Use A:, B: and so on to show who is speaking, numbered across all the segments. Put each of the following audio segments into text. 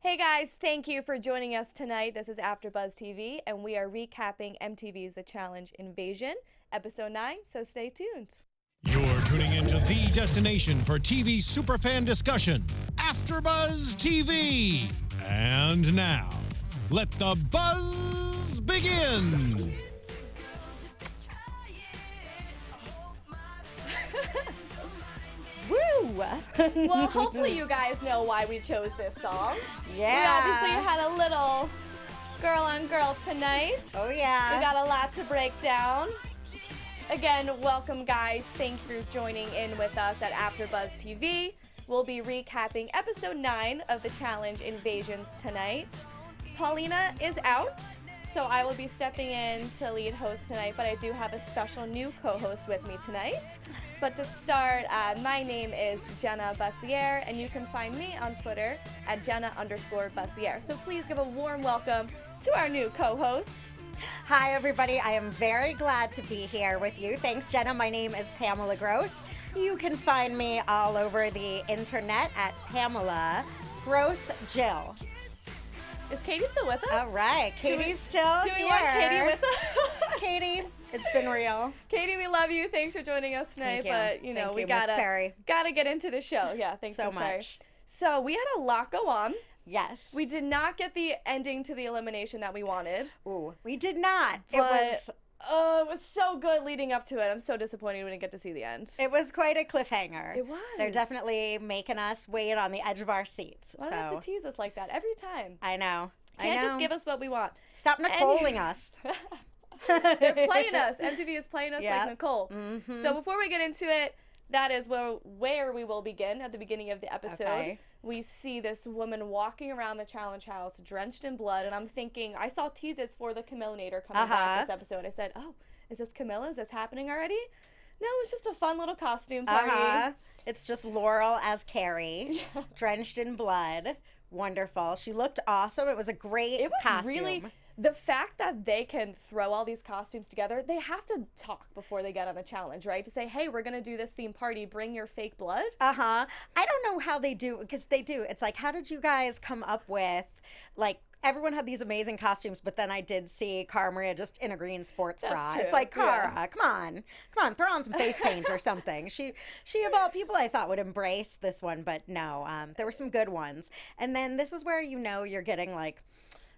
A: Hey guys, thank you for joining us tonight. This is AFTERBUZZ TV, and we are recapping MTV's The Challenge Invasion, episode 9, so stay tuned.
B: You're tuning into the destination for TV superfan discussion, AFTERBUZZ TV. And now, let the buzz begin.
A: Woo! Well, hopefully you guys know why we chose this song.
C: Yeah.
A: We obviously had a little girl on girl tonight.
C: Oh, yeah.
A: We got a lot to break down. Again, welcome guys. Thank you for joining in with us at AFTERBUZZ TV. We'll be recapping episode 9 of the Challenge Invasions tonight. Paulina is out, so I will be stepping in to lead host tonight, but I do have a special new co-host with me tonight. But to start, my name is Jenna Bussiere, and you can find me on Twitter at Jenna_Bussiere. So please give a warm welcome to our new co-host.
C: Hi, everybody. I am very glad to be here with you. Thanks, Jenna. My name is Pamela Gross. You can find me all over the internet at Pamela Gross Jill.
A: Is Katie still with us?
C: All right. Katie's still here.
A: Do we want Katie with us?
C: Katie, it's been real.
A: Katie, we love you. Thanks for joining us tonight.
C: Thank you.
A: But, you know,
C: Thank
A: we
C: you, Miss
A: gotta
C: Perry.
A: get into the show. Yeah, thanks
C: So
A: Miss Perry.
C: much.
A: So we had a lot go on.
C: Yes.
A: We did not get the ending to the elimination that we wanted.
C: Ooh, we did not.
A: It was so good leading up to it. I'm so disappointed we didn't get to see the end.
C: It was quite a cliffhanger.
A: It was.
C: They're definitely making us wait on the edge of our seats.
A: Why do they have to tease us like that every time?
C: I know.
A: Can't just give us what we want.
C: Stop Nicoling us.
A: They're playing us. MTV is playing us
C: Yep.
A: like Nicole.
C: Mm-hmm.
A: So before we get into it, that is where we will begin at the beginning of the episode.
C: Okay.
A: We see this woman walking around the challenge house drenched in blood, and I'm thinking, I saw teases for the Camillinator coming back this episode. I said, oh, is this Camila? Is this happening already? No, it's just a fun little costume party.
C: It's just Laurel as Carrie, drenched in blood. Wonderful. She looked awesome. It was a great costume.
A: Really, the fact that they can throw all these costumes together, they have to talk before they get on the challenge, right? To say, hey, we're going to do this theme party. Bring your fake blood.
C: I don't know how they do, because they do. It's like, how did you guys come up with, like, everyone had these amazing costumes, but then I did see Cara Maria just in a green sports bra.
A: True.
C: It's like, Cara, come on, throw on some face paint or something. She of all people I thought would embrace this one, but no, there were some good ones. And then this is where you know you're getting like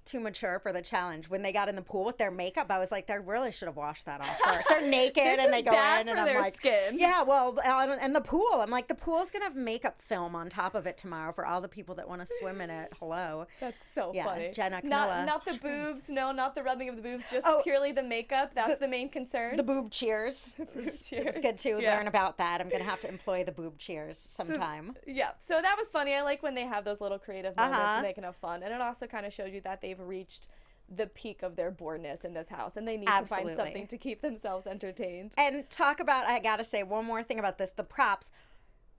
C: too mature for the challenge. When they got in the pool with their makeup, I was like, they really should have washed that off first. They're naked and they go in, and I'm like,
A: skin.
C: yeah, well, and the pool. I'm like, the pool's gonna have makeup film on top of it tomorrow for all the people that want to swim in it. Hello.
A: That's so funny.
C: Jenna, Camila.
A: Not the boobs, no, not the rubbing of the boobs, just purely the makeup. That's the main concern.
C: The boob cheers. It was good to learn about that. I'm gonna have to employ the boob cheers sometime.
A: So that was funny. I like when they have those little creative moments and they can have fun. And it also kind of shows you that they've reached the peak of their boredness in this house, and they need to find something to keep themselves entertained.
C: And talk about, I gotta say one more thing about this, the props.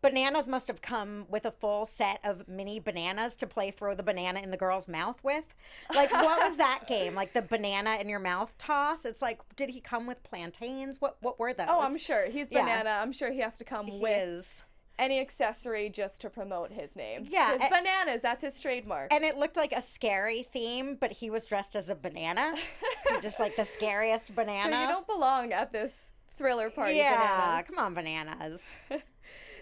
C: Bananas must have come with a full set of mini bananas to play throw the banana in the girl's mouth with. Like, what was that game? Like the banana in your mouth toss? It's like, did he come with plantains? What were those?
A: Oh, I'm sure. He's banana. I'm sure he has to come with any accessory just to promote his name.
C: Yeah.
A: His bananas, that's his trademark.
C: And it looked like a scary theme, but he was dressed as a banana. So just like the scariest banana.
A: So you don't belong at this thriller party, bananas.
C: Come on, bananas.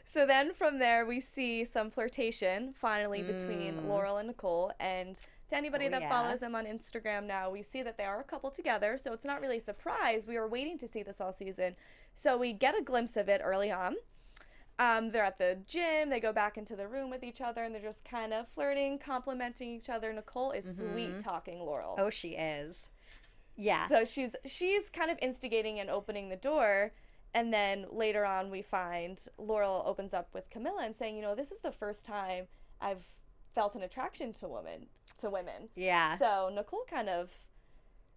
A: So then from there, we see some flirtation finally between Laurel and Nicole. And to anybody that follows them on Instagram now, we see that they are a couple together. So it's not really a surprise. We were waiting to see this all season. So we get a glimpse of it early on. They're at the gym. They go back into the room with each other, and they're just kind of flirting, complimenting each other. Nicole is sweet talking Laurel.
C: Oh, she is. Yeah.
A: So she's kind of instigating and opening the door. And then later on, we find Laurel opens up with Camila and saying, you know, this is the first time I've felt an attraction to women.
C: Yeah.
A: So Nicole kind of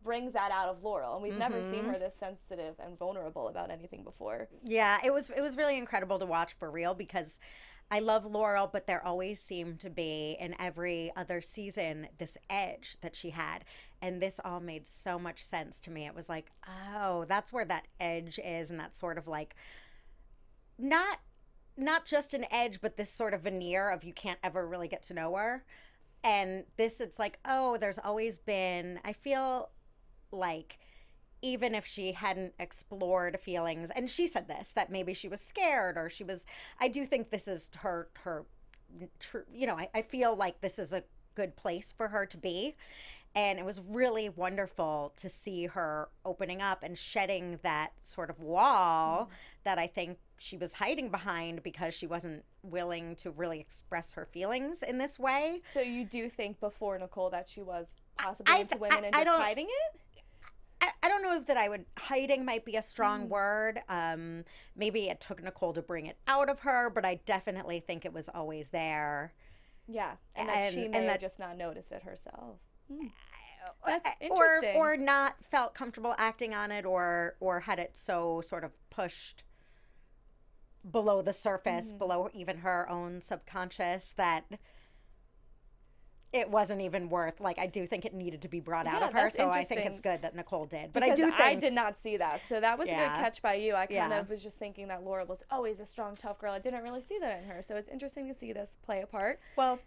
A: brings that out of Laurel, and we've never seen her this sensitive and vulnerable about anything before.
C: Yeah, it was really incredible to watch, for real, because I love Laurel, but there always seemed to be in every other season this edge that she had. And this all made so much sense to me. It was like, oh, that's where that edge is, and that sort of like not just an edge, but this sort of veneer of you can't ever really get to know her. And this, it's like, oh, there's always been, I feel like even if she hadn't explored feelings, and she said this, that maybe she was scared or she was, I do think this is her you know, I feel like this is a good place for her to be. And it was really wonderful to see her opening up and shedding that sort of wall that I think she was hiding behind because she wasn't willing to really express her feelings in this way.
A: So you do think before Nicole that she was possibly into women and just hiding it?
C: I don't know that I would, hiding might be a strong word. Maybe it took Nicole to bring it out of her, but I definitely think it was always there.
A: Yeah, and that she may have just not noticed it herself. That's interesting.
C: Or not felt comfortable acting on it, or had it so sort of pushed below the surface, below even her own subconscious, that it wasn't even worth, like, I do think it needed to be brought out of her, so I think it's good that Nicole did. But
A: because
C: I do think...
A: I did not see that, so that was a good catch by you. I kind of was just thinking that Laura was always a strong, tough girl. I didn't really see that in her, so it's interesting to see this play a part.
C: Well,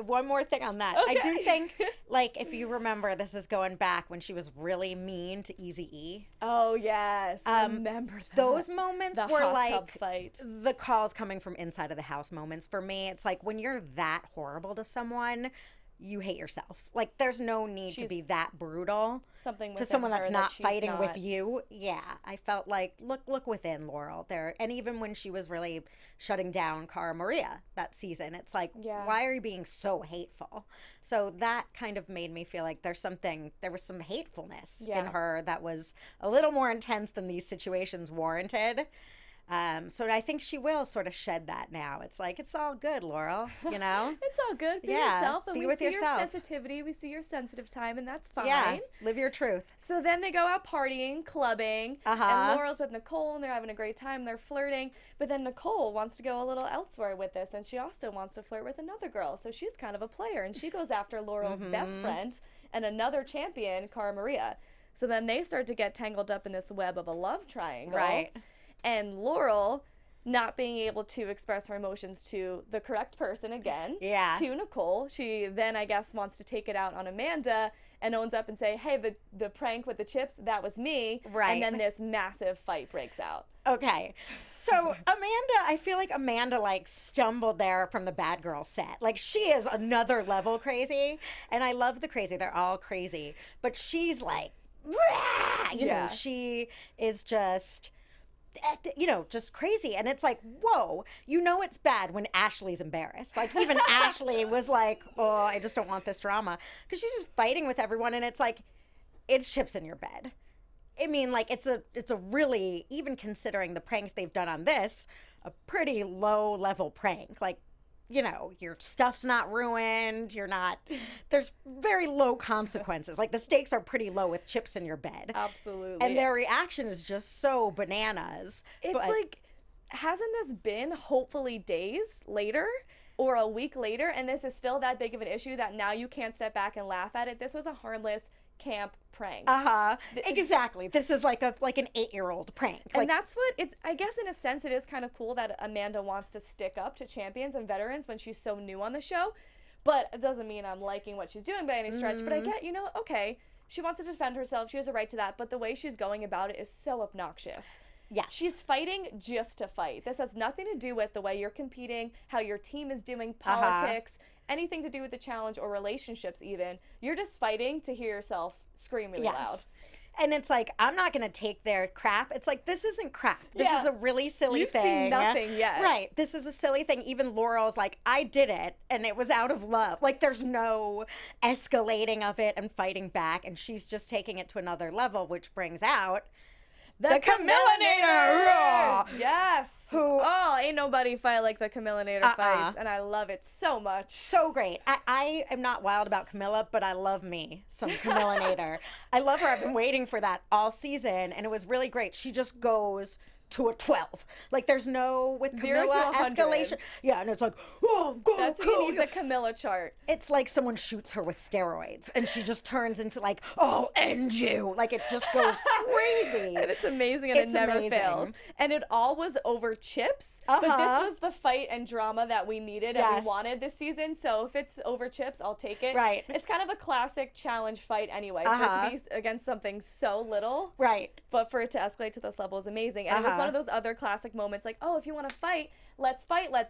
C: one more thing on that.
A: Okay.
C: I do think, like, if you remember, this is going back when she was really mean to Eazy-E.
A: Oh, yes. Remember that.
C: Those moments were
A: hot
C: like
A: tub fight.
C: The calls coming from inside of the house moments for me. It's like when you're that horrible to someone, you hate yourself. Like, there's no need to be that brutal to someone that's not fighting with you. Yeah, I felt like look within Laurel there. And even when she was really shutting down Cara Maria that season, it's like, why are you being so hateful? So that kind of made me feel like there was some hatefulness in her that was a little more intense than these situations warranted. So I think she will sort of shed that now. It's like, it's all good, Laurel, you know?
A: It's all good. Be yourself. And
C: be
A: we
C: with
A: see
C: yourself.
A: your sensitivity. We see your sensitive time, and that's fine.
C: Yeah, live your truth.
A: So then they go out partying, clubbing, and Laurel's with Nicole, and they're having a great time. They're flirting. But then Nicole wants to go a little elsewhere with this, and she also wants to flirt with another girl. So she's kind of a player, and she goes after Laurel's best friend and another champion, Cara Maria. So then they start to get tangled up in this web of a love triangle.
C: Right.
A: And Laurel, not being able to express her emotions to the correct person again, to Nicole, she then, I guess, wants to take it out on Amanda and owns up and say, hey, the prank with the chips, that was me.
C: Right.
A: And then this massive fight breaks out.
C: Okay. So Amanda, I feel like Amanda, like, stumbled there from the Bad Girl set. Like, she is another level crazy. And I love the crazy. They're all crazy. But she's like, you know, she is just... just crazy. And it's like, whoa, you know it's bad when Ashley's embarrassed. Like, even Ashley was like, oh, I just don't want this drama. Because she's just fighting with everyone, and it's like, it's chips in your bed. I mean, like, it's a really, even considering the pranks they've done on this, a pretty low level prank. Like, you know, your stuff's not ruined. There's very low consequences. Like, the stakes are pretty low with chips in your bed.
A: Absolutely.
C: And their reaction is just so bananas.
A: It's like, hasn't this been hopefully days later or a week later, and this is still that big of an issue that now you can't step back and laugh at it? This was a harmless camp prank.
C: Exactly. This is like an 8-year-old prank.
A: And that's what it's, I guess in a sense it is kind of cool that Amanda wants to stick up to champions and veterans when she's so new on the show. But it doesn't mean I'm liking what she's doing by any stretch. But I get, okay, she wants to defend herself. She has a right to that. But the way she's going about it is so obnoxious.
C: Yes.
A: She's fighting just to fight. This has nothing to do with the way you're competing, how your team is doing, politics, anything to do with the challenge or relationships even. You're just fighting to hear yourself scream really loud.
C: And it's like, I'm not going to take their crap. It's like, this isn't crap. This is a really silly thing.
A: You've seen nothing yet.
C: Right. This is a silly thing. Even Laurel's like, I did it, and it was out of love. Like, there's no escalating of it and fighting back, and she's just taking it to another level, which brings out the Camillinator!
A: Yes! Ain't nobody fight like the Camillinator fights, and I love it so much.
C: So great. I am not wild about Camila, but I love me some Camillinator. I love her. I've been waiting for that all season, and it was really great. She just goes to a 12. Like there's no with
A: 0 to
C: Camila
A: 100.
C: escalation. Yeah, and it's like, oh, I'm gonna
A: That's
C: kill
A: who needs
C: you.
A: a Camila chart.
C: It's like someone shoots her with steroids and she just turns into like, oh, end you. Like it just goes crazy.
A: And it's amazing and
C: It's
A: it never
C: amazing.
A: fails. And it all was over chips. But this was the fight and drama that we needed and
C: Yes.
A: we wanted this season. So if it's over chips, I'll take it.
C: Right.
A: It's kind of a classic challenge fight anyway. For it to be against something so little.
C: Right.
A: But for it to escalate to this level is amazing. And it was one of those other classic moments like, oh, if you want to fight, let's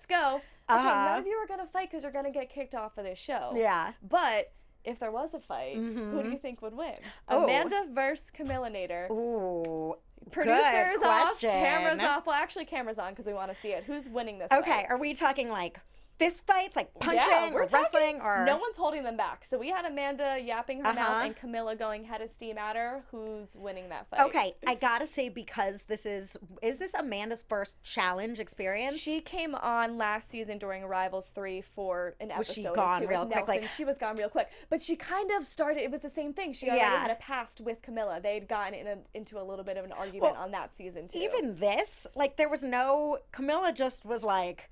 A: go. Okay, none of you are going to fight because you're going to get kicked off of this show.
C: Yeah.
A: But if there was a fight, who do you think would win?
C: Oh.
A: Amanda versus Camila-nator.
C: Ooh.
A: Producers
C: good
A: off,
C: question.
A: cameras off. Well, actually, cameras on because we want to see it. Who's winning this
C: Okay,
A: fight?
C: are we talking like fist fights, like punching
A: we're
C: or wrestling, or
A: No one's holding them back. So we had Amanda yapping her mouth
C: Uh-huh.
A: and Camila going head of steam at her. Who's winning that fight?
C: Okay, I gotta say, because this is this Amanda's first challenge experience?
A: She came on last season during Rivals 3 for an
C: Was
A: episode
C: she
A: or
C: gone
A: two
C: real
A: with
C: quick,
A: Nelson.
C: like-
A: She was gone real quick. But she kind of started, it was the same thing. She already
C: Yeah.
A: had a past with Camila. They'd gotten into a little bit of an argument on that season too.
C: Even this, like, there was no, Camila just was like,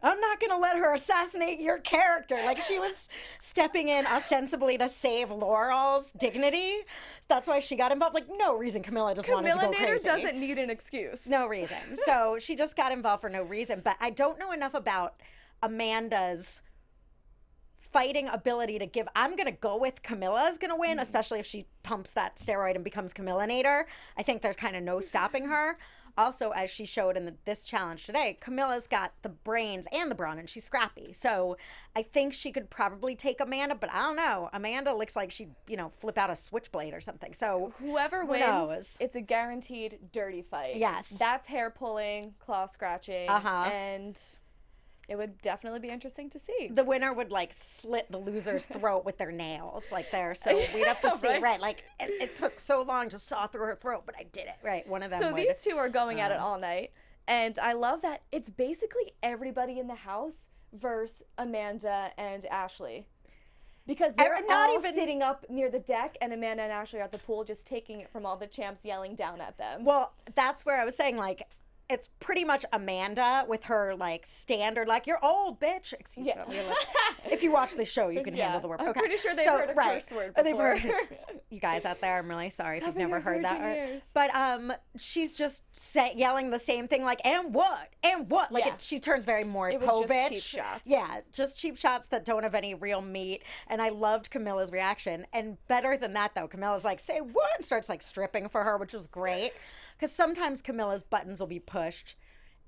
C: I'm not gonna let her assassinate your character. Like, she was stepping in ostensibly to save Laurel's dignity. That's why she got involved. Like, no reason Camila just wanted to go
A: Camila-nator
C: crazy.
A: doesn't need an excuse.
C: No reason. So she just got involved for no reason. But I don't know enough about Amanda's fighting ability to give. I'm going to go with Camilla's going to win, especially if she pumps that steroid and becomes Camila-nator. I think there's kind of no stopping her. Also, as she showed in this challenge today, Camilla's got the brains and the brawn, and she's scrappy. So I think she could probably take Amanda, but I don't know. Amanda looks like she'd, flip out a switchblade or something. So
A: Whoever
C: who
A: wins,
C: knows?
A: it's a guaranteed dirty fight.
C: Yes.
A: That's hair pulling, claw scratching, and it would definitely be interesting to see.
C: The winner would like slit the loser's throat with their nails, like there. So we'd have to see, right? Like it took so long to saw through her throat, but I did it, right? One of them.
A: So
C: would.
A: these two are going at it all night, and I love that it's basically everybody in the house versus Amanda and Ashley. Because they're
C: not
A: all
C: even
A: sitting up near the deck, and Amanda and Ashley are at the pool just taking it from all the champs yelling down at them.
C: Well, that's where I was saying, like, it's pretty much Amanda with her like standard, like, you're old, bitch. Excuse me. If you watch this show, you can handle the word.
A: I'm
C: Okay.
A: pretty sure they've heard a curse word
C: They've
A: before.
C: heard, you guys out there, I'm really sorry if you've
A: Cover
C: never
A: your
C: heard that.
A: virgin ears.
C: But she's just yelling the same thing, like, and what? And what? Like,
A: Yeah.
C: she turns very more
A: It was just
C: Povich.
A: cheap shots.
C: Yeah, just cheap shots that don't have any real meat. And I loved Camilla's reaction. And better than that, though, Camilla's like, say what? And starts like stripping for her, which was great. Because sometimes Camilla's buttons will be pushed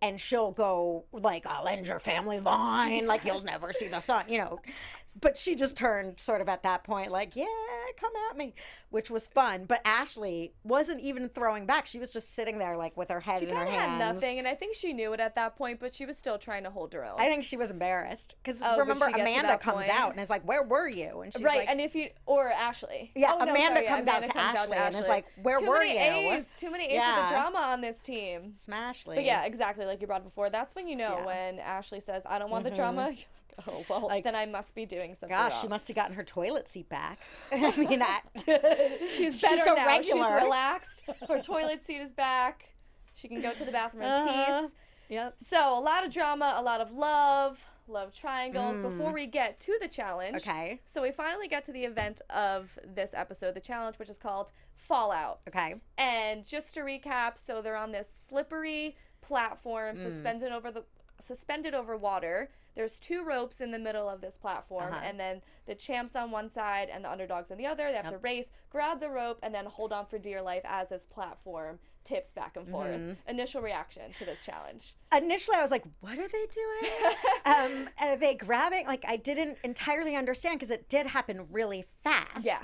C: and she'll go like, I'll end your family line, like you'll never see the sun, But she just turned sort of at that point like, yeah, come at me, which was fun. But Ashley wasn't even throwing back. She was just sitting there like with her head in her
A: She kind of
C: hands.
A: had nothing, and I think she knew it at that point, but she was still trying to hold her own.
C: I think she was embarrassed because
A: Oh,
C: remember
A: did she get to
C: Amanda
A: that
C: comes
A: point?
C: out and is like, where were you? And she's
A: Right,
C: like,
A: and or Ashley.
C: Yeah,
A: Oh, no,
C: Amanda
A: sorry,
C: comes out to Ashley and is like, where were you?
A: Too many A's with the drama on this team.
C: Smashly.
A: But yeah, exactly, like you brought before. That's when you know when Ashley says, I don't want the drama. Oh, well,
C: Like,
A: then I must be doing something
C: Gosh,
A: wrong.
C: she must have gotten her toilet seat back. I mean,
A: She's better
C: so
A: now.
C: regular.
A: She's relaxed. Her toilet seat is back. She can go to the bathroom in peace.
C: Yep.
A: So a lot of drama, a lot of love triangles. Before we get to the challenge.
C: Okay.
A: So we finally get to the event of this episode, the challenge, which is called Fallout.
C: Okay.
A: And just to recap, so they're on this slippery platform suspended over water. There's 2 ropes in the middle of this platform, and then the champs on one side and the underdogs on the other. They have to race, grab the rope, and then hold on for dear life as this platform tips back and forth. Initial reaction to this challenge?
C: Initially, I was like, what are they doing? Are they grabbing? Like, I didn't entirely understand because it did happen really fast.
A: Yeah.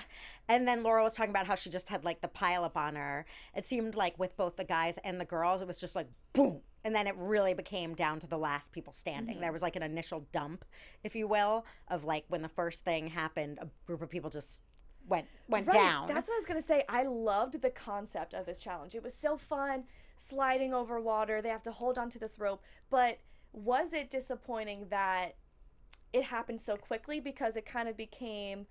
C: And then Laura was talking about how she just had, like, the pileup on her. It seemed like with both the guys and the girls, it was just like, boom. And then it really became down to the last people standing. There was, like, an initial dump, if you will, of, like, when the first thing happened, a group of people just went down.
A: That's what I was going to say. I loved the concept of this challenge. It was so fun, sliding over water. They have to hold on to this rope. But was it disappointing that it happened so quickly? Because it kind of became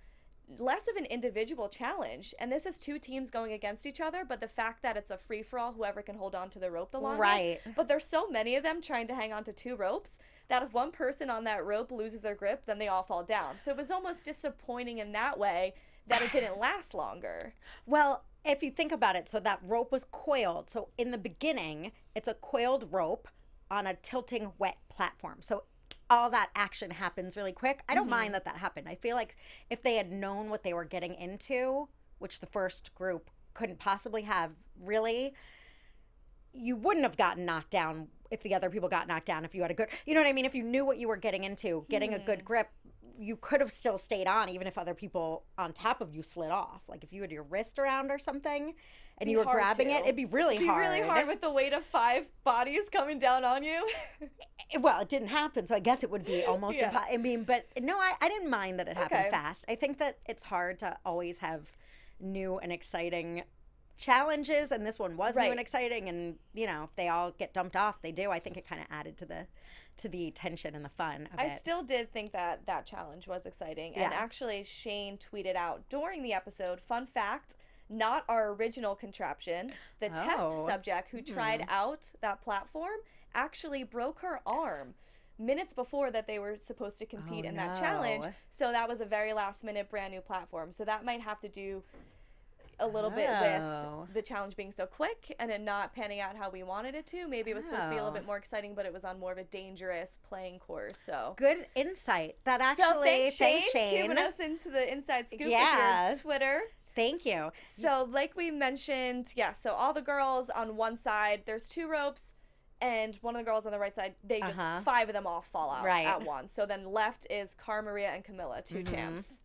A: less of an individual challenge. And this is two teams going against each other, but the fact that it's a free-for-all, whoever can hold on to the rope the longest.
C: Right.
A: But there's so many of them trying to hang on to two ropes that if one person on that rope loses their grip, then they all fall down. So it was almost disappointing in that way that it didn't last longer.
C: Well, if you think about it, so that rope was coiled. So in the beginning, it's a coiled rope on a tilting wet platform. So all that action happens really quick. I don't mind that happened. I feel like if they had known what they were getting into, which the first group couldn't possibly have really, you wouldn't have gotten knocked down if the other people got knocked down. If you had a good, you know what I mean? If you knew what you were getting into, getting a good grip, you could have still stayed on even if other people on top of you slid off. Like if you had your wrist around or something and you were grabbing it, it'd be really hard.
A: It'd be really hard with the weight of 5 bodies coming down on you.
C: Well, it didn't happen, so I guess it would be almost impossible. I mean, but no, I didn't mind that it happened fast. I think that it's hard to always have new and exciting challenges, and this one was new and exciting, and you know, if they all get dumped off, they do. I think it kind of added to the tension and the fun of it.
A: I still did think that that challenge was exciting. And actually, Shane tweeted out during the episode, fun fact, not our original contraption, the test subject who tried out that platform actually broke her arm minutes before that they were supposed to compete in that challenge. So that was a very last minute brand new platform. So that might have to do a little bit with the challenge being so quick and it not panning out how we wanted it to. Maybe it was supposed to be a little bit more exciting, but it was on more of a dangerous playing course. So
C: good insight. That actually,
A: thanks Shane. Keeping us into the inside scoop of your Twitter.
C: Thank you.
A: So like we mentioned, so all the girls on one side, there's 2 ropes, and one of the girls on the right side, they just 5 of them all fall out at once. So then left is Cara Maria and Camila, 2 champs.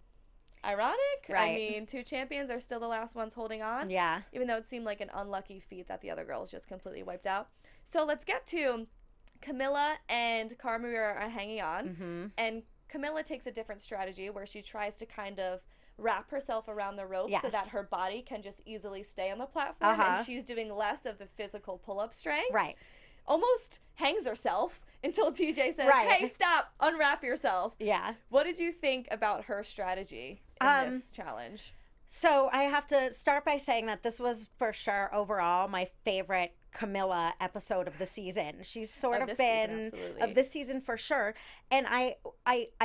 A: Ironic? I mean, 2 champions are still the last ones holding on.
C: Yeah.
A: Even though it seemed like an unlucky feat that the other girls just completely wiped out. So let's get to Camila and Cara Maria are hanging on. And Camila takes a different strategy where she tries to kind of wrap herself around the rope so that her body can just easily stay on the platform. And she's doing less of the physical pull-up strength.
C: Right.
A: Almost hangs herself until TJ says, hey, stop, unwrap yourself.
C: Yeah.
A: What did you think about her strategy in this challenge?
C: So I have to start by saying that this was for sure overall my favorite Camila episode of the season. She's sort of been of this season for sure. And I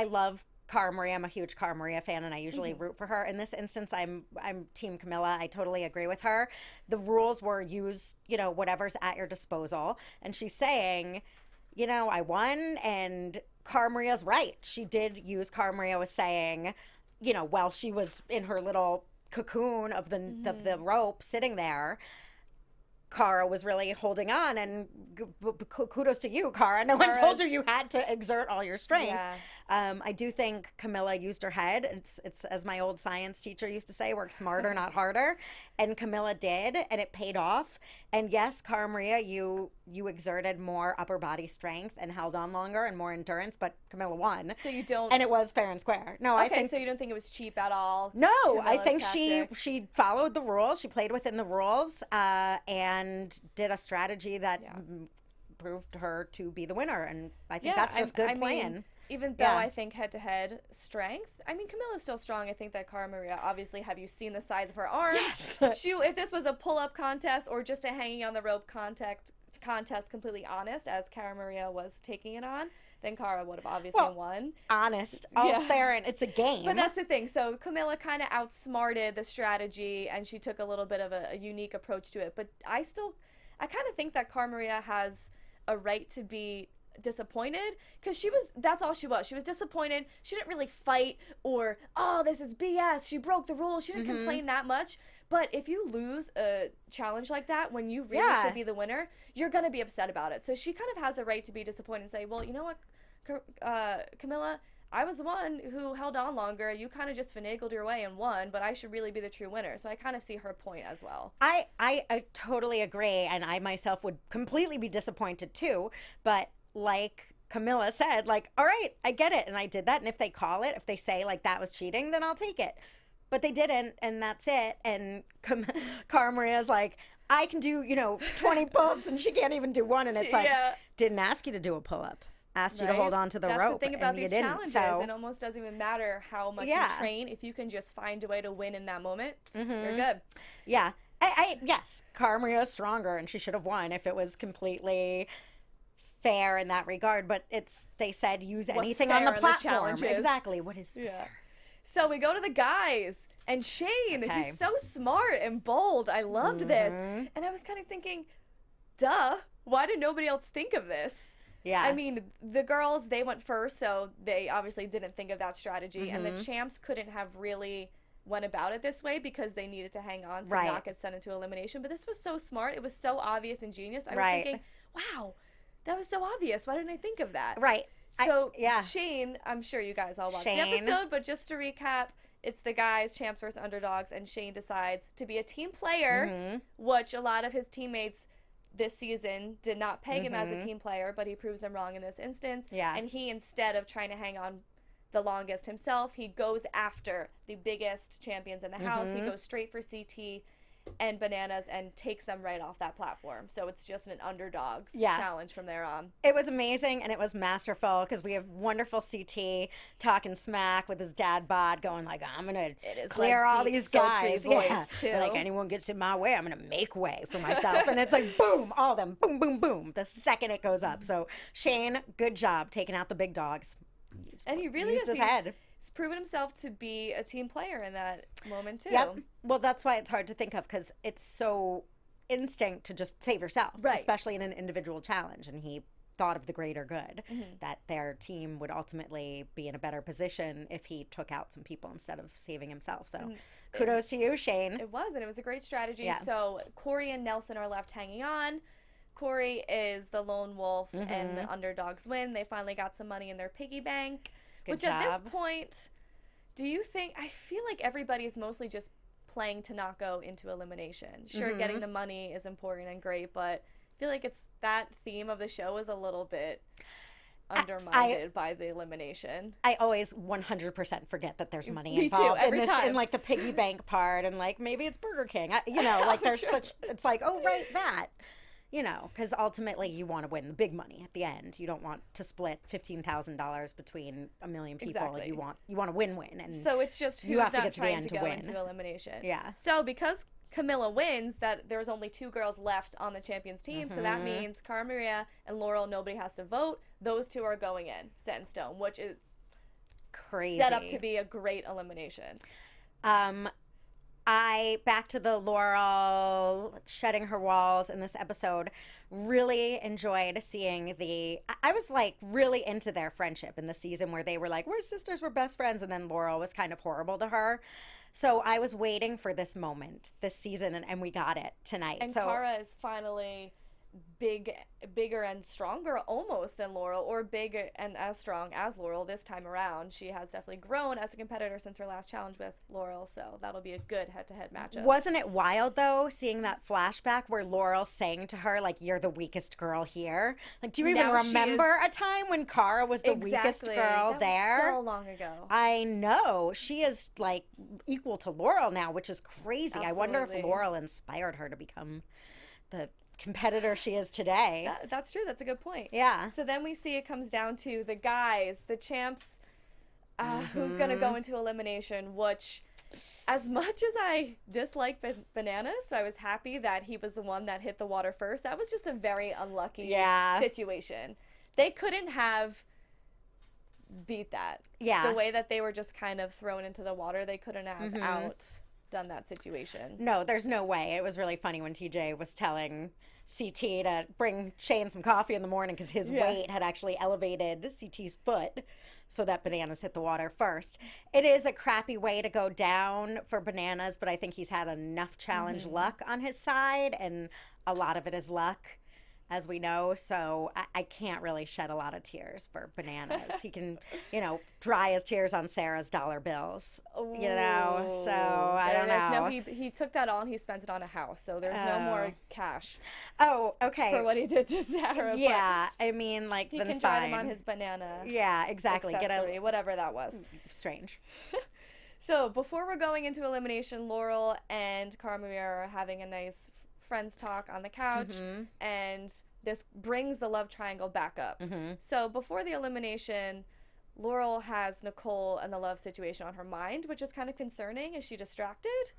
C: love Cara Maria. I'm a huge Cara Maria fan, and I usually root for her. In this instance, I'm Team Camila. I totally agree with her. The rules were use, whatever's at your disposal. And she's saying, I won, and Cara Maria's right. She did use, Cara Maria was saying, while she was in her little cocoon of the rope sitting there, Cara was really holding on, and kudos to you, Cara. No one told you had to exert all your strength.
A: Yeah.
C: I do think Camila used her head. It's as my old science teacher used to say, work smarter, not harder. And Camila did, and it paid off. And yes, Cara Maria, you exerted more upper body strength and held on longer and more endurance, but Camila won.
A: So you don't...
C: And it was fair and square. No,
A: okay,
C: I think...
A: so you don't think it was cheap at all?
C: No,
A: Camila's
C: I think
A: tactic?
C: she followed the rules. She played within the rules and did a strategy that proved her to be the winner. And I think that's just good playing.
A: Mean, even though I think head-to-head strength, I mean, Camila's still strong. I think that Cara Maria, obviously, have you seen the size of her arms?
C: Yes.
A: If this was a pull-up contest or just a hanging on the rope contest, completely honest, as Cara Maria was taking it on, then Cara would have obviously won.
C: Honest. All's fair, and it's a game.
A: But that's the thing. So Camila kind of outsmarted the strategy, and she took a little bit of a unique approach to it. But I kind of think that Cara Maria has a right to be disappointed, because that's all she was. She was disappointed. She didn't really fight or, oh, this is BS, she broke the rules. She didn't complain that much. But if you lose a challenge like that when you really should be the winner, you're gonna be upset about it. So she kind of has a right to be disappointed and say, well, you know what, Camila, I was the one who held on longer. You kind of just finagled your way and won, but I should really be the true winner. So I kind of see her point as well.
C: I totally agree, and I myself would completely be disappointed too, but like Camila said, like, all right, I get it, and I did that, and if they call it, if they say, like, that was cheating, then I'll take it. But they didn't, and that's it, and Cara Maria's like, I can do, 20 pull-ups, and she can't even do one, and it's like, didn't ask you to do a pull-up. asked you to hold on to the
A: That's
C: rope.
A: That's the thing about
C: and
A: these
C: you didn't,
A: challenges.
C: so.
A: It almost doesn't even matter how much you train. If you can just find a way to win in that moment, you're good.
C: Yeah. Yes, Cara Maria is stronger, and she should have won if it was completely fair in that regard. But they said use anything on the platform. Exactly. What is fair?
A: Yeah. So we go to the guys, and Shane, he's so smart and bold. I loved this. And I was kind of thinking, duh, why did nobody else think of this?
C: Yeah.
A: I mean, the girls, they went first, so they obviously didn't think of that strategy. And the champs couldn't have really went about it this way because they needed to hang on to not get sent into elimination. But this was so smart. It was so obvious and genius. I was thinking, wow, that was so obvious. Why didn't I think of that?
C: Right.
A: So Shane, I'm sure you guys all watched the episode, but just to recap, it's the guys, champs versus underdogs, and Shane decides to be a team player, which a lot of his teammates this season did not peg him as a team player, but he proves them wrong in this instance.
C: Yeah.
A: And he, instead of trying to hang on the longest himself, he goes after the biggest champions in the house. He goes straight for CT and Bananas and takes them right off that platform. So it's just an underdogs challenge from there on.
C: It was amazing, and it was masterful because we have wonderful CT talking smack with his dad bod going like, I'm going to clear all these guys. Like, anyone gets in my way, I'm going to make way for myself. And it's like, boom, all of them, boom, boom, boom, the second it goes up. So Shane, good job taking out the big dogs.
A: And he really
C: used his head.
A: He's proven himself to be a team player in that moment, too.
C: Yep. Well, that's why it's hard to think of, because it's so instinct to just save yourself, especially in an individual challenge. And he thought of the greater good, that their team would ultimately be in a better position if he took out some people instead of saving himself. So kudos to you, Shane.
A: It was, and it was a great strategy. Yeah. So Corey and Nelson are left hanging on. Corey is the lone wolf, and the underdogs win. They finally got some money in their piggy bank. Which at this point, do you think, I feel like everybody's mostly just playing to not go into elimination. Sure, getting the money is important and great, but I feel like it's that theme of the show is a little bit undermined by the elimination.
C: I always 100% forget that there's money involved in this, in like the piggy bank part, and like maybe it's Burger King. Like there's it's like, oh, right, that. Because ultimately you want to win the big money at the end. You don't want to split $15,000 between a million people. Exactly. You want to win-win. And
A: so it's just who's not trying to go into elimination.
C: Yeah.
A: So because Camila wins, that there's only 2 girls left on the champions team, so that means Cara Maria and Laurel, nobody has to vote. Those 2 are going in, set in stone, which is
C: crazy.
A: Set up to be a great elimination.
C: Back to the Laurel shedding her walls in this episode, really enjoyed seeing I was like really into their friendship in the season where they were like, we're sisters, we're best friends, and then Laurel was kind of horrible to her. So I was waiting for this moment this season, and we got it tonight.
A: And Cara is finally bigger and stronger almost than Laurel, or big and as strong as Laurel this time around. She has definitely grown as a competitor since her last challenge with Laurel, so that'll be a good head-to-head matchup.
C: Wasn't it wild though, seeing that flashback where Laurel's saying to her like, you're the weakest girl here? Like, do you even remember a time when Cara was the weakest girl there?
A: That was so long ago.
C: I know. She is like equal to Laurel now, which is crazy.
A: Absolutely.
C: I wonder if Laurel inspired her to become the competitor she is today.
A: That's true. That's a good point.
C: Yeah.
A: So then we see it comes down to the guys, the champs, who's going to go into elimination, which as much as I dislike Bananas, so I was happy that he was the one that hit the water first. That was just a very unlucky situation. They couldn't have beat that.
C: Yeah.
A: The way that they were just kind of thrown into the water, they couldn't have outdone that situation.
C: No, there's no way. It was really funny when TJ was telling CT to bring Shane some coffee in the morning because his weight had actually elevated CT's foot so that Bananas hit the water first. It is a crappy way to go down for Bananas, but I think he's had enough challenge luck on his side, and a lot of it is luck, as we know, so I can't really shed a lot of tears for Bananas. He can, dry his tears on Sarah's dollar bills, so I don't know.
A: No, he took that all and he spent it on a house, so there's no more cash.
C: Oh, okay.
A: For what he did to Sarah.
C: Yeah, I mean, like,
A: he
C: then
A: can
C: fine.
A: drive him on his banana.
C: Yeah, exactly.
A: Accessory, whatever that was.
C: Strange.
A: So before we're going into elimination, Laurel and Cara Maria are having a nice friends talk on the couch, and this brings the love triangle back up. So before the elimination, Laurel has Nicole and the love situation on her mind, which is kind of concerning. Is she distracted?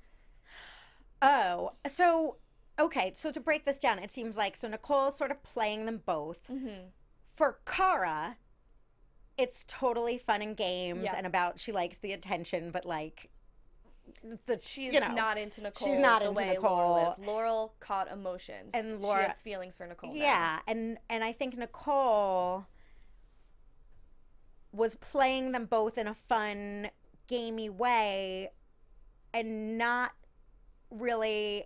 C: Oh, so, okay, so to break this down, it seems like, so Nicole's sort of playing them both. For Cara, it's totally fun and games and about she likes the attention, but like,
A: she's not into Nicole.
C: She's not
A: the
C: into
A: way
C: Nicole.
A: Laurel is. Laurel caught emotions,
C: and
A: she has feelings for Nicole.
C: Yeah,
A: now.
C: and I think Nicole was playing them both in a fun, gamey way, and not really.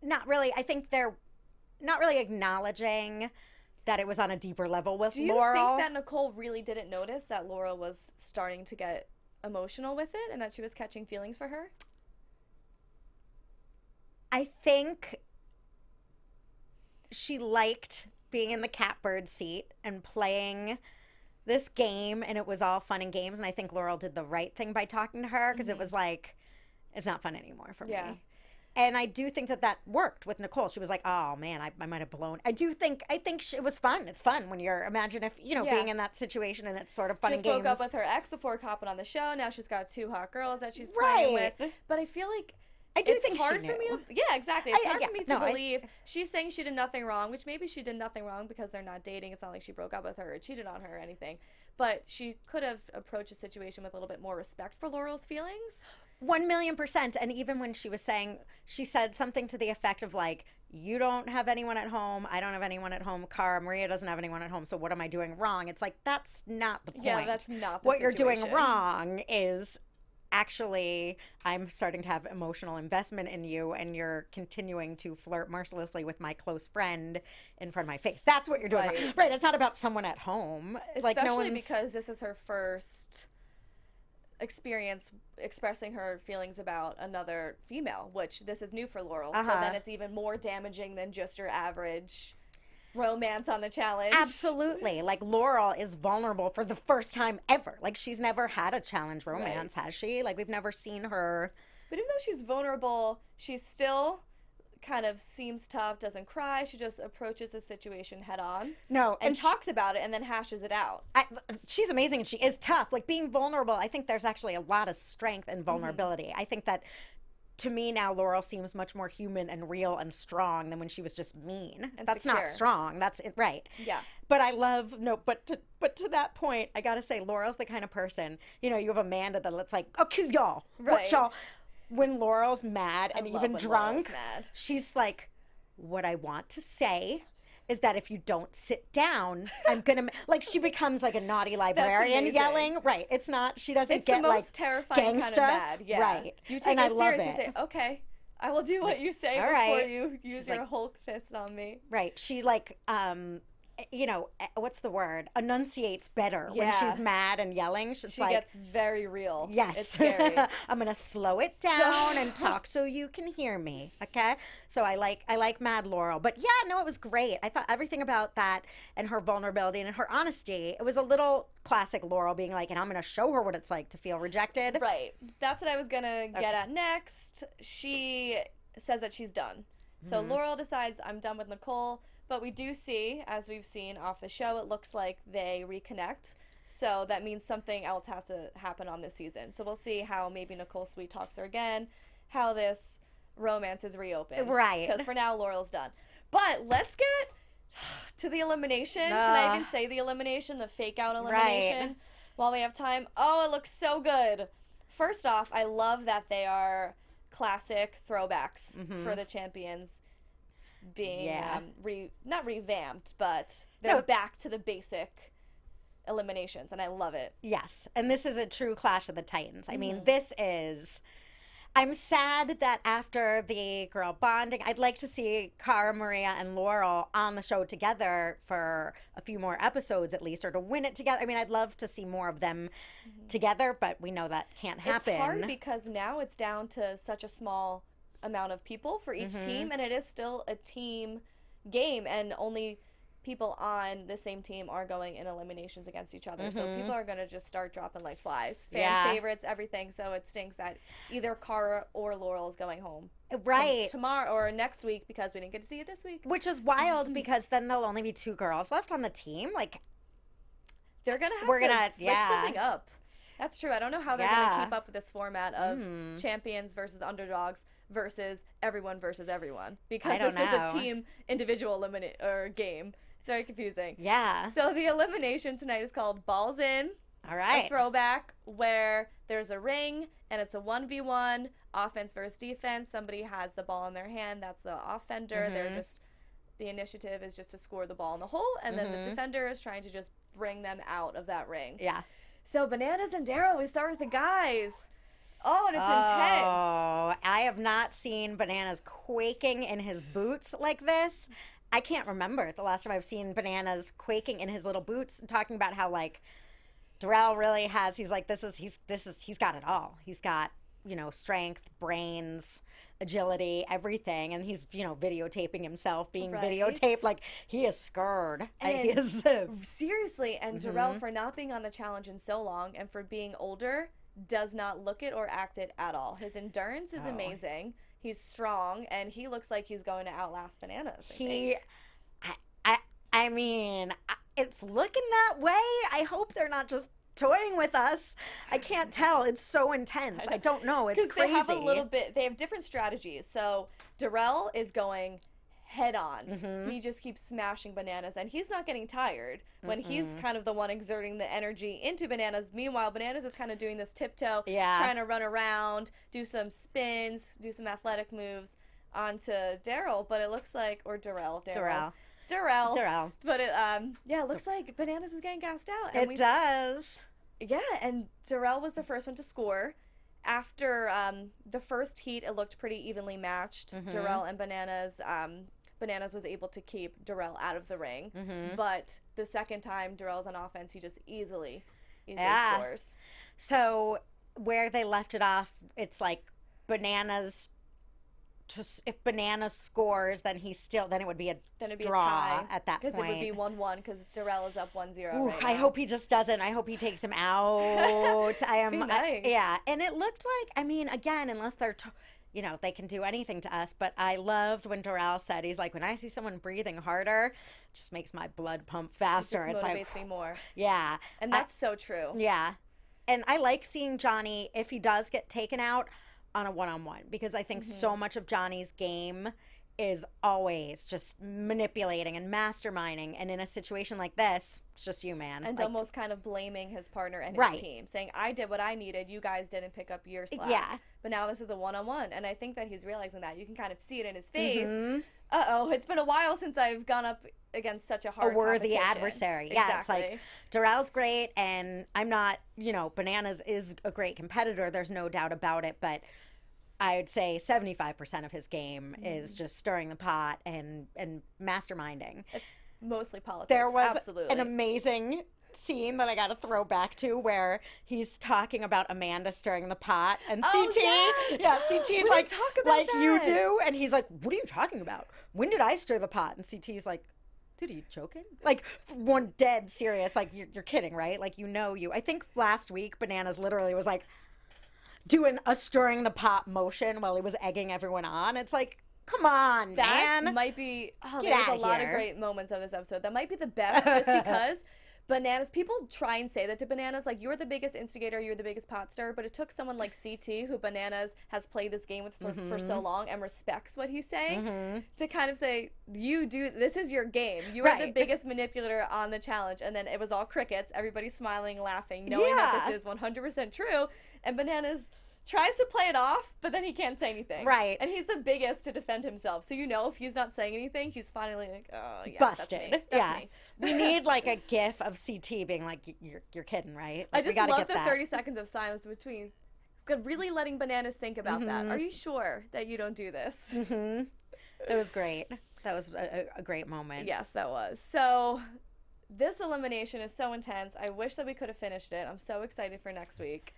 C: I think they're not really acknowledging that it was on a deeper level with Laurel.
A: Do you think that Nicole really didn't notice that Laurel was starting to get emotional with it and that she was catching feelings for her?
C: I think she liked being in the catbird seat and playing this game, and it was all fun and games, and I think Laurel did the right thing by talking to her, because it was like, it's not fun anymore for me. And I do think that worked with Nicole. She was like, oh man, I might have blown. I think it was fun. It's fun when imagine if, being in that situation and it's sort of fun and games.
A: Just broke up with her ex before hopping on the show. Now she's got 2 hot girls that she's playing with. But I feel like it's hard for me to, exactly. It's hard for me to believe. She's saying she did nothing wrong, which maybe she did nothing wrong because they're not dating. It's not like she broke up with her or cheated on her or anything. But she could have approached a situation with a little bit more respect for Laurel's feelings.
C: 1,000,000%. And even when she was saying, she said something to the effect of like, you don't have anyone at home, I don't have anyone at home, Cara, Maria doesn't have anyone at home, so what am I doing wrong? It's like, that's not the point.
A: Yeah, that's not the
C: what
A: situation.
C: You're doing wrong is actually, I'm starting to have emotional investment in you, and you're continuing to flirt mercilessly with my close friend in front of my face. That's what you're doing wrong. Right, it's not about someone at home.
A: Especially because this is her first experience expressing her feelings about another female, which this is new for Laurel. So then it's even more damaging than just your average romance on the challenge.
C: Absolutely. Like, Laurel is vulnerable for the first time ever. Like, she's never had a challenge romance, has she? Like, we've never seen her.
A: But even though she's vulnerable, she's still kind of seems tough, doesn't cry. She just approaches the situation head on.
C: No.
A: And talks about it and then hashes it out.
C: She's amazing and she is tough. Like, being vulnerable, I think there's actually a lot of strength in vulnerability. I think that, to me now, Laurel seems much more human and real and strong than when she was just mean.
A: And
C: that's
A: secure.
C: Not strong. That's it, right.
A: Yeah.
C: But I love, but to that point, I gotta say, Laurel's the kind of person, you have Amanda that's like, okay, y'all, what y'all? When Laurel's mad and even drunk, she's like, what I want to say is that if you don't sit down, I'm gonna she becomes like a naughty librarian yelling. Right. It's not, she doesn't get like
A: it's the most terrifying
C: gangsta.
A: Kind of mad. Yeah.
C: Right.
A: You take her serious, you say, okay, I will do what you say before you use your Hulk fist on me.
C: Right. She what's the word? Enunciates better when she's mad and yelling. She
A: gets very real.
C: Yes.
A: It's scary.
C: I'm going to slow it down and talk so you can hear me. Okay. So I like Mad Laurel, but yeah, no, it was great. I thought everything about that and her vulnerability and her honesty, it was a little classic Laurel being like, and I'm going to show her what it's like to feel rejected.
A: Right. That's what I was going to get at next. She says that she's done. So Laurel decides, I'm done with Nicole. But we do see, as we've seen off the show, it looks like they reconnect. So that means something else has to happen on this season. So we'll see how maybe Nicole sweet talks her again, how this romance is reopened.
C: Right.
A: Because for now, Laurel's done. But let's get to the elimination. Can I even say the elimination, the fake out elimination? Right. While we have time. Oh, it looks so good. First off, I love that they are classic throwbacks for the champions. Being not revamped, but they're back to the basic eliminations, and I love it.
C: Yes, and this is a true Clash of the Titans. I mean, I'm sad that after the girl bonding, I'd like to see Cara, Maria, and Laurel on the show together for a few more episodes at least, or to win it together. I mean, I'd love to see more of them together, but we know that can't happen.
A: It's hard because now it's down to such a small amount of people for each team, and it is still a team game, and only people on the same team are going in eliminations against each other. So people are going to just start dropping like flies. Fan favorites, everything. So it stinks that either Cara or Laurel is going home.
C: Right.
A: tomorrow or next week because we didn't get to see it this week.
C: Which is wild because then there'll only be 2 girls left on the team. Like,
A: they're going to have to switch something up. That's true. I don't know how they're going to keep up with this format of champions versus underdogs versus everyone, because this is a team individual game. It's very confusing.
C: Yeah.
A: So the elimination tonight is called Balls In.
C: All right.
A: A throwback where there's a ring and it's a 1v1, offense versus defense. Somebody has the ball in their hand. That's the offender. The initiative is just to score the ball in the hole, and then the defender is trying to just bring them out of that ring.
C: Yeah.
A: So Bananas and Daryl, we start with the guys. Oh, and it's intense.
C: Oh, I have not seen Bananas quaking in his boots like this. I can't remember the last time I've seen Bananas quaking in his little boots and talking about how, like, Darrell really has, he's like, he's got it all. He's got, strength, brains, agility, everything. And he's, videotaping himself being videotaped. Like, he is scared. He is.
A: Seriously. And Darrell, for not being on the challenge in so long and for being older, does not look it or act it at all. His endurance is amazing. He's strong, and he looks like he's going to outlast Bananas.
C: I mean, it's looking that way. I hope they're not just toying with us. I can't tell. It's so intense. I don't know. It's crazy.
A: They have different strategies. So Darrell is going head on. He just keeps smashing Bananas, and he's not getting tired when he's kind of the one exerting the energy into Bananas. Meanwhile, Bananas is kind of doing this tiptoe, trying to run around, do some spins, do some athletic moves onto Daryl, but it looks like, or Darrell. But it looks like Bananas is getting gassed out. And
C: it does.
A: Yeah, and Darrell was the first one to score. After the first heat, it looked pretty evenly matched. Darrell and Bananas. Bananas was able to keep Darrell out of the ring. But the second time Darrell's on offense, he just easily scores.
C: So where they left it off, it's like Bananas. If Bananas scores, then it would be a draw at that point.
A: Because it would be 1-1 because Darrell is up 1-0 right now.
C: I hope he just doesn't. I hope he takes him out.
A: Be nice.
C: Yeah, and it looked like, I mean, again, unless they're, they can do anything to us, but I loved when Darrell said, he's like, when I see someone breathing harder, it just makes my blood pump faster.
A: It just motivates me more.
C: Yeah.
A: And that's so true.
C: Yeah. And I like seeing Johnny, if he does get taken out, on a one-on-one, because I think so much of Johnny's game is always just manipulating and masterminding, and in a situation like this, it's just you, man.
A: And almost kind of blaming his partner and his team, saying, I did what I needed, you guys didn't pick up your slack.
C: Yeah.
A: But now this is a one-on-one, and I think that he's realizing that. You can kind of see it in his face. Uh-oh, it's been a while since I've gone up against such a worthy
C: adversary.
A: Exactly.
C: Yeah, it's like, Darrell's great, and I'm not, Bananas is a great competitor, there's no doubt about it, but I would say 75% of his game is just stirring the pot and masterminding.
A: It's mostly politics.
C: There was
A: absolutely
C: an amazing scene that I got to throw back to where he's talking about Amanda stirring the pot, and CT's like,
A: talk about that.
C: You do, and he's like, what are you talking about? When did I stir the pot? And CT's like, dude, are you joking? Like, one dead serious, like, you're kidding, right? Like, I think last week Bananas literally was like doing a stirring the pot motion while he was egging everyone on. It's like, come on, man.
A: That might be, there's a lot of great moments of this episode. That might be the best just because Bananas, people try and say that to Bananas, like, you're the biggest instigator, you're the biggest pot stirrer, but it took someone like CT, who Bananas has played this game with for so long and respects what he's saying, to kind of say, this is your game. You are the biggest manipulator on the challenge. And then it was all crickets, everybody smiling, laughing, knowing that this is 100% true. And Bananas tries to play it off, but then he can't say anything.
C: Right.
A: And he's the biggest to defend himself. So if he's not saying anything, he's finally like, oh, yeah,
C: busted.
A: That's me.
C: We need, like, a gif of CT being like, you're kidding, right? Like,
A: I just love the 30 seconds of silence between. Really letting Bananas think about that. Are you sure that you don't do this?
C: It was great. That was a great moment.
A: Yes, that was. So this elimination is so intense. I wish that we could have finished it. I'm so excited for next week.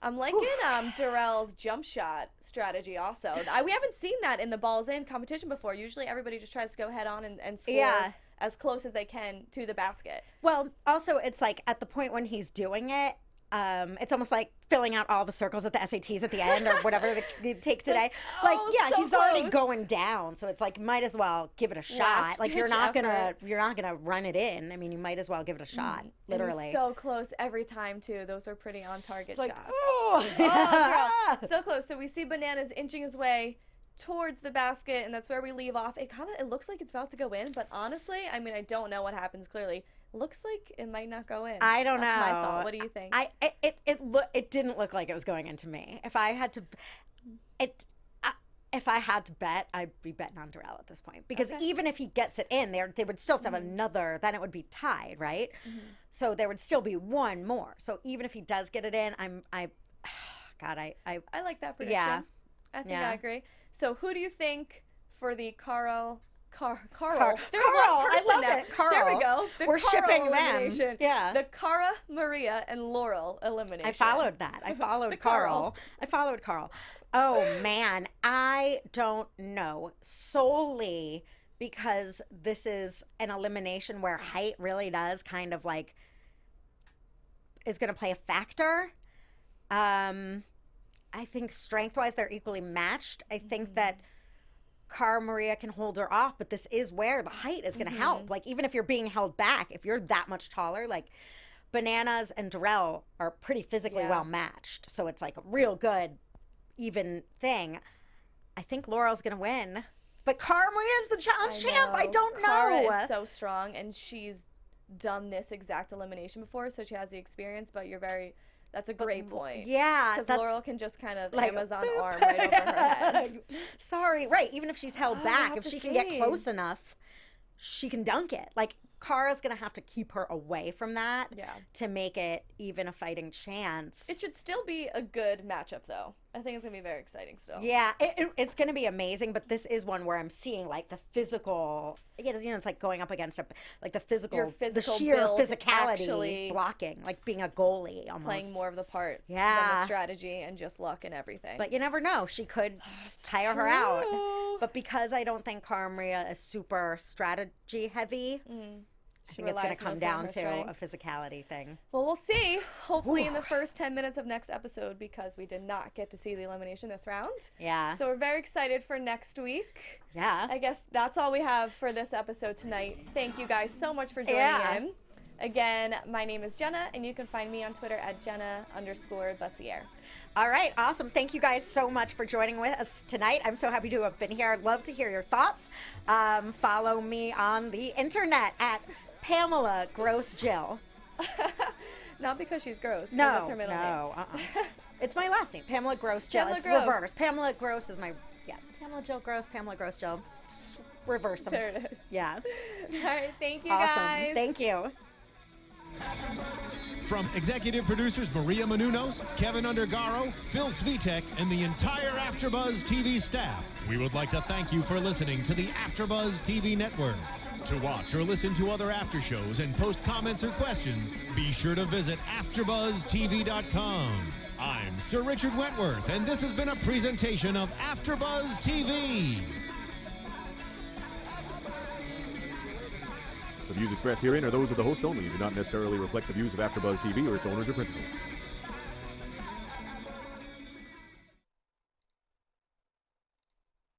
A: I'm liking Darrell's jump shot strategy also. We haven't seen that in the Balls In competition before. Usually everybody just tries to go head on and score as close as they can to the basket.
C: Well, also, it's like at the point when he's doing it, It's almost like filling out all the circles at the SATs at the end or whatever they take today. Like, yeah,
A: so
C: he's already
A: close.
C: going down, so it's like might as well give it a shot. Like you're not gonna run it in. I mean, you might as well give it a shot. Literally.
A: And so close every time too. Those are pretty on target shots.
C: Oh,
A: Girl, so close. So we see Bananas inching his way towards the basket, and that's where we leave off. It looks like it's about to go in, but honestly, I mean, I don't know what happens clearly. Looks like it might not go in.
C: I don't
A: That's
C: know.
A: my thought. What do you think?
C: It didn't look like it was going into me. If I had to bet, I'd be betting on Darrell at this point, because even if he gets it in, they would still have to have another. Then it would be tied, right? So there would still be one more. So even if he does get it in, I
A: like that prediction.
C: Yeah.
A: I think I agree. So who do you think for the Carl?
C: Carl.
A: I love it.
C: Carl.
A: There we go.
C: We're
A: Carl
C: shipping
A: elimination.
C: them. Yeah.
A: The Cara, Maria, and Laurel elimination.
C: I followed that. I followed Carl. I followed Carl. Oh man, I don't know. Solely because this is an elimination where height really does kind of like is going to play a factor. I think strength-wise they're equally matched. I think that Cara Maria can hold her off, but this is where the height is going to help. Like, even if you're being held back, if you're that much taller, like Bananas and Darrell are pretty physically well matched. So it's like a real good, even thing. I think Laurel's going to win. But Cara Maria is the challenge champ. I don't know.
A: Cara is so strong, and she's done this exact elimination before, so she has the experience, but that's a great point.
C: Yeah.
A: Because Laurel can just kind of
C: like,
A: Amazon arm right over her head.
C: Sorry. Right. Even if she's held back, if she can get close enough, she can dunk it. Like, Cara's going to have to keep her away from that to make it even a fighting chance.
A: It should still be a good matchup, though. I think it's going to be very exciting still.
C: Yeah, it's going to be amazing, but this is one where I'm seeing, like, the physical, it's like going up against, the sheer physicality blocking, like being a goalie almost.
A: Playing more of the part than the strategy and just luck and everything.
C: But you never know. She could tire her out. But because I don't think Cara Maria is super strategy heavy, I think it's going to come down to a physicality thing.
A: Well, we'll see. Hopefully in the first 10 minutes of next episode, because we did not get to see the elimination this round.
C: Yeah.
A: So we're very excited for next week.
C: Yeah.
A: I guess that's all we have for this episode tonight. Thank you guys so much for joining in. Again, my name is Jenna, and you can find me on Twitter at Jenna_Bussiere.
C: All right, awesome. Thank you guys so much for joining with us tonight. I'm so happy to have been here. I'd love to hear your thoughts. Follow me on the internet at Pamela Gross Jill.
A: Not because she's gross.
C: No,
A: that's her middle name.
C: It's my last name, Pamela Gross Jill.
A: Pamela
C: It's
A: Gross.
C: reverse. Pamela Gross is my Pamela Jill Gross. Pamela Gross Jill. Just reverse them.
A: There it is.
C: Yeah.
A: All right. Thank you,
C: awesome.
A: guys.
C: Thank you.
B: From executive producers Maria Menounos, Kevin Undergaro, Phil Svitek, and the entire AfterBuzz TV staff, we would like to thank you for listening to the AfterBuzz TV network. To watch or listen to other after shows and post comments or questions, be sure to visit AfterBuzzTV.com. I'm Sir Richard Wentworth, and this has been a presentation of AfterBuzz TV.
D: The views expressed herein are those of the hosts only and do not necessarily reflect the views of AfterBuzz TV or its owners or principals.